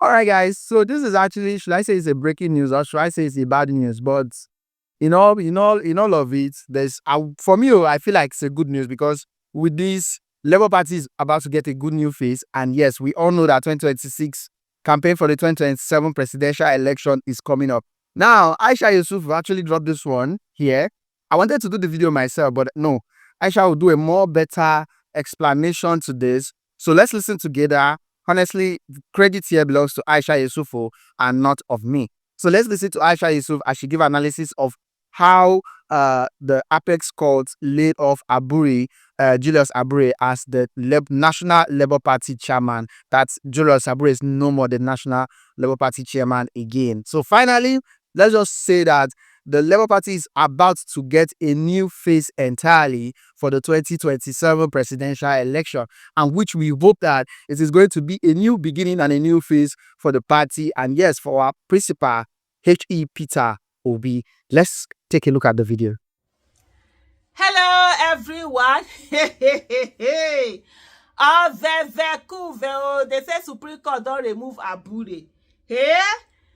All right, guys. So this is actually, should I say it's a breaking news or should I say it's a bad news? But in all of it, there's for me, I feel like it's a good news because with this, Labour Party is about to get a good new face, and yes, we all know that 2026 campaign for the 2027 presidential election is coming up. Now, Aisha Yesufu actually dropped this one here. I wanted to do the video myself, but no, Aisha will do a more better explanation to this. So let's listen together. Honestly, the credit here belongs to Aisha Yesufu and not of me. So let's listen to Aisha Yesufu as she give analysis of how the Apex Court laid off Abure, Julius Abure as the National Labour Party chairman. That's Julius Abure is no more the National Labour Party chairman again. So finally, let's just say that the Labour Party is about to get a new face entirely for the 2027 presidential election, and which we hope that it is going to be a new beginning and a new phase for the party. And yes, for our principal, H.E. Peter Obi. Let's take a look at the video. Hello, everyone. They say Supreme Court don't remove Abure. Hey?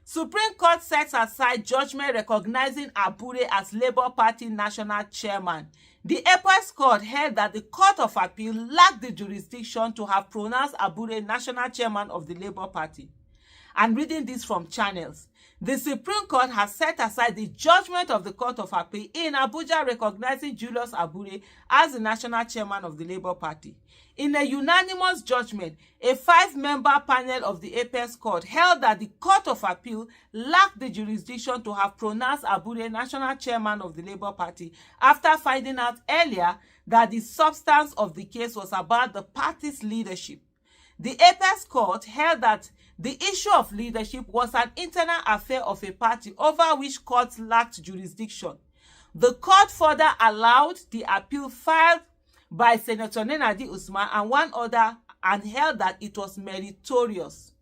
Supreme Court sets aside judgment recognizing Abure as Labour Party national chairman. The Apex Court held that the Court of Appeal lacked the jurisdiction to have pronounced Abure national chairman of the Labour Party. I'm reading this from Channels. The Supreme Court has set aside the judgment of the Court of Appeal in Abuja recognizing Julius Abure as the national chairman of the Labour Party. In a unanimous judgment, a 5-member panel of the Apex Court held that the Court of Appeal lacked the jurisdiction to have pronounced Abure national chairman of the Labour Party after finding out earlier that the substance of the case was about the party's leadership. The Apex Court held that the issue of leadership was an internal affair of a party over which courts lacked jurisdiction. The court further allowed the appeal filed by Senator Nenadi Usman and one other and held that it was meritorious.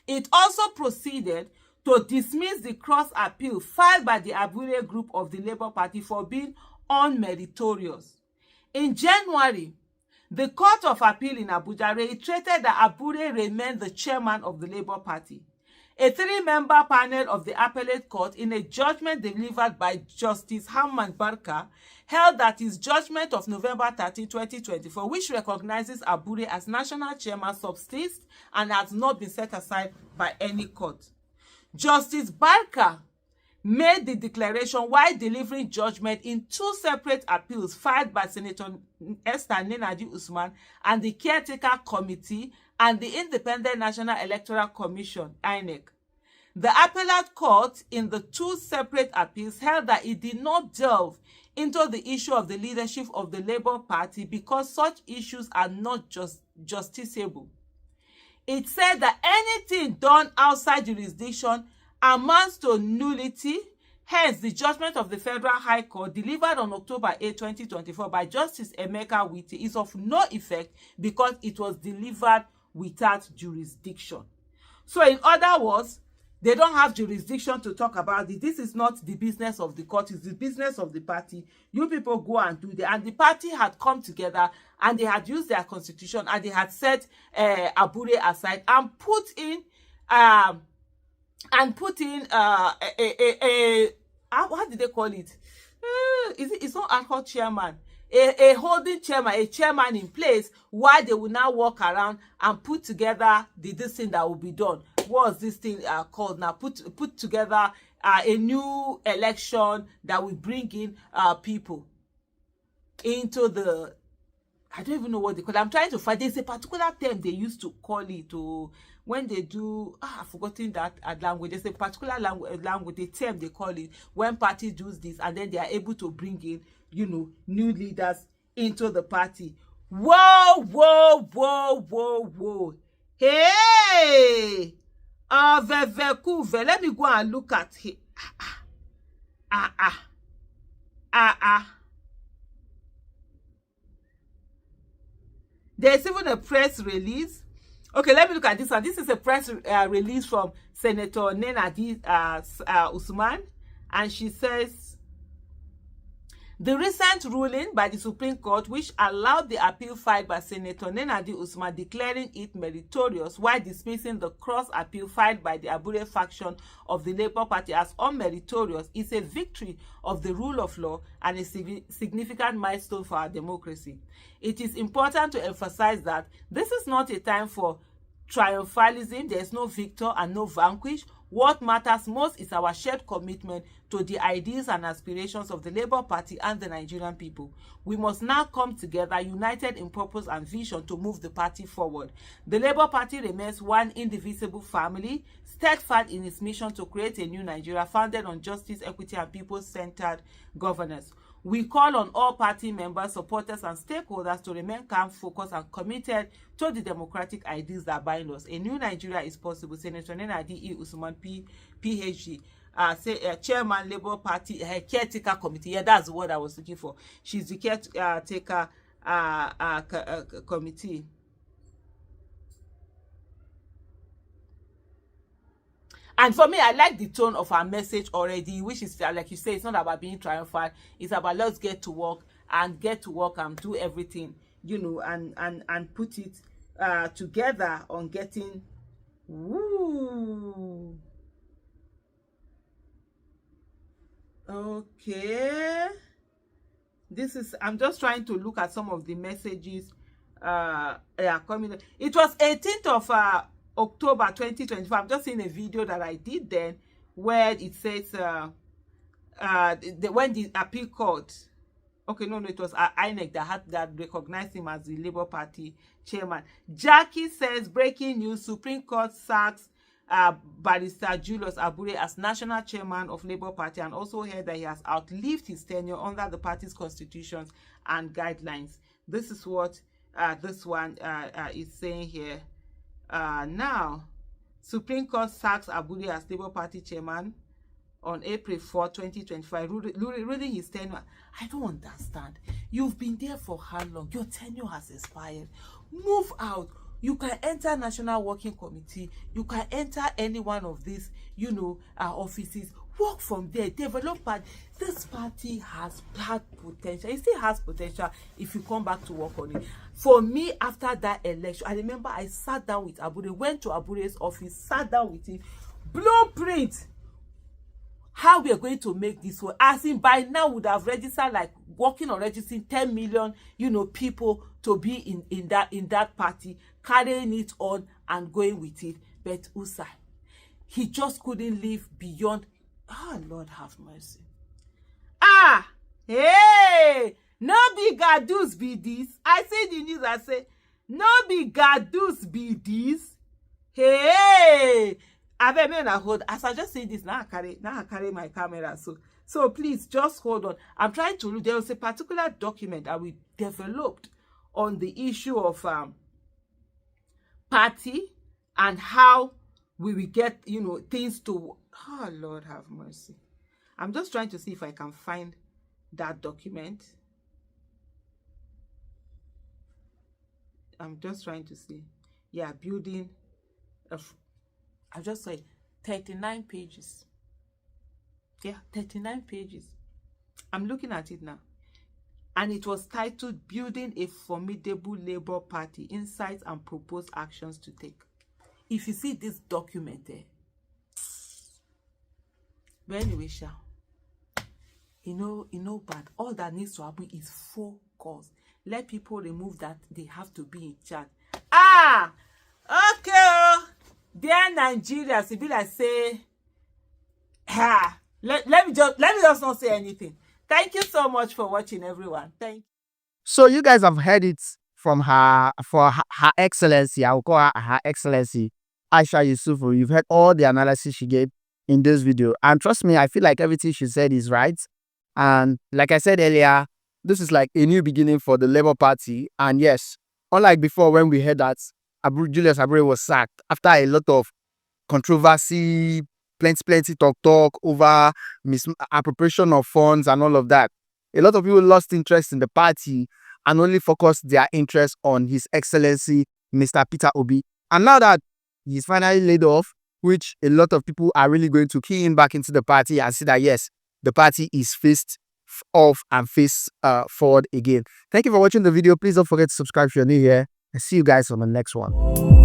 It also proceeded to dismiss the cross-appeal filed by the Abure group of the Labour Party for being unmeritorious. In January, the Court of Appeal in Abuja reiterated that Abure remained the chairman of the Labour Party. A 3-member panel of the Appellate Court, in a judgment delivered by Justice Hamman Barka, held that his judgment of November 13, 2024, which recognizes Abure as national chairman, subsists and has not been set aside by any court. Justice Barka made the declaration while delivering judgment in 2 separate appeals filed by Senator Esther Nenadi Usman and the Caretaker Committee and the Independent National Electoral Commission, INEC. The Appellate Court in the 2 separate appeals held that it did not delve into the issue of the leadership of the Labour Party because such issues are not justiciable. It said that anything done outside jurisdiction amounts to nullity. Hence, the judgment of the Federal High Court delivered on October 8, 2024 by Justice Emeka is of no effect because it was delivered without jurisdiction. So in other words, they don't have jurisdiction to talk about it. This is not the business of the court, it's the business of the party. You people go and do that. And the party had come together and they had used their constitution and they had set Abure aside and put in what did they call it? It's not ad hoc chairman. A holding chairman, a chairman in place, while they will now walk around and put together this thing that will be done. What's this thing called now? Put together a new election that will bring in people into the, I don't even know what they call it. I'm trying to find. There's a particular term they used to call it when they do, I've forgotten that language. There's a particular language, the term they call it, when parties do this and then they are able to bring in, new leaders into the party. Whoa. Hey! Let me go and look at it. There's even a press release. Okay, let me look at this one. This is a press release from Senator Nenadi Usman, and she says, The recent ruling by the Supreme Court, which allowed the appeal filed by Senator Nenadi Usman declaring it meritorious while dismissing the cross appeal filed by the Abure faction of the Labour Party as unmeritorious, is a victory of the rule of law and a significant milestone for our democracy. It is important to emphasize that this is not a time for triumphalism. There is no victor and no vanquish. What matters most is our shared commitment to the ideals and aspirations of the Labour Party and the Nigerian people. We must now come together, united in purpose and vision, to move the party forward. The Labour Party remains one indivisible family, steadfast in its mission to create a new Nigeria founded on justice, equity, and people-centered governance. We call on all party members, supporters, and stakeholders to remain calm, focused, and committed to the democratic ideals that bind us. A new Nigeria is possible. Senator Nenadi Usman, PhD, Chairman, Labour Party, Caretaker Committee. Yeah, that's the word I was looking for. She's the Caretaker Committee. And for me, I like the tone of our message already, which is, like you say, it's not about being triumphant. It's about let's get to work and do everything, you know, and put it together on getting. Woo. Okay. This is, I'm just trying to look at some of the messages coming. It was 18th of October 2024. I'm just seeing a video that I did then where it says when the appeal court, okay, no, it was INEC that recognized him as the Labour Party chairman. Jackie says, breaking news: Supreme Court sacks Barrister Julius Abure as national chairman of Labour Party, and also heard that he has outlived his tenure under the party's constitutions and guidelines. This is what this one is saying here. Now, Supreme Court sacks Abure as Labour Party chairman on April 4, 2025, ruling his tenure. I don't understand. You've been there for how long? Your tenure has expired. Move out. You can enter National Working Committee. You can enter any one of these, you know, offices. Work from there. Develop part. This party has had potential. It still has potential if you come back to work on it. For me, after that election, I remember I sat down with Abure, went to Abure's office, sat down with him, blueprint how we are going to make this work. As in, by now would have registered, like working on registering 10 million, you know, people to be in that party, carrying it on and going with it. But Usai, he just couldn't live beyond. Oh, Lord have mercy. Hey, no be gadus be this. I say the news, I say, no be gadus be this. Hey, I mean, hold. As I just say this, now I carry my camera. So please just hold on. I'm trying to look. There was a particular document that we developed on the issue of party and how we will get, you know, things to. Oh, Lord have mercy. I'm just trying to see if I can find that document. I'm just trying to see. Yeah, building. I just said 39 pages. Yeah, 39 pages. I'm looking at it now. And it was titled Building a Formidable Labour Party, Insights and Proposed Actions to Take. If you see this document there, but anyway, you know, but all that needs to happen is focus. Let people remove that they have to be in charge. Okay. Dear Nigerians, it be like say, let me just not say anything. Thank you so much for watching, everyone. Thank you. So you guys have heard it from her excellency. I will call her excellency, Aisha Yesufu. You've heard all the analysis she gave in this video, and trust me, I feel like everything she said is right. And like I said earlier, this is like a new beginning for the Labour Party. And yes, unlike before when we heard that Julius Abure was sacked after a lot of controversy, plenty talk over misappropriation of funds and all of that. A lot of people lost interest in the party and only focused their interest on His Excellency Mr. Peter Obi. And now that he's finally laid off, which a lot of people are really going to key in back into the party and see that yes, the party is fit off and face forward again. Thank you for watching the video. Please don't forget to subscribe if you're new here, and see you guys on the next one.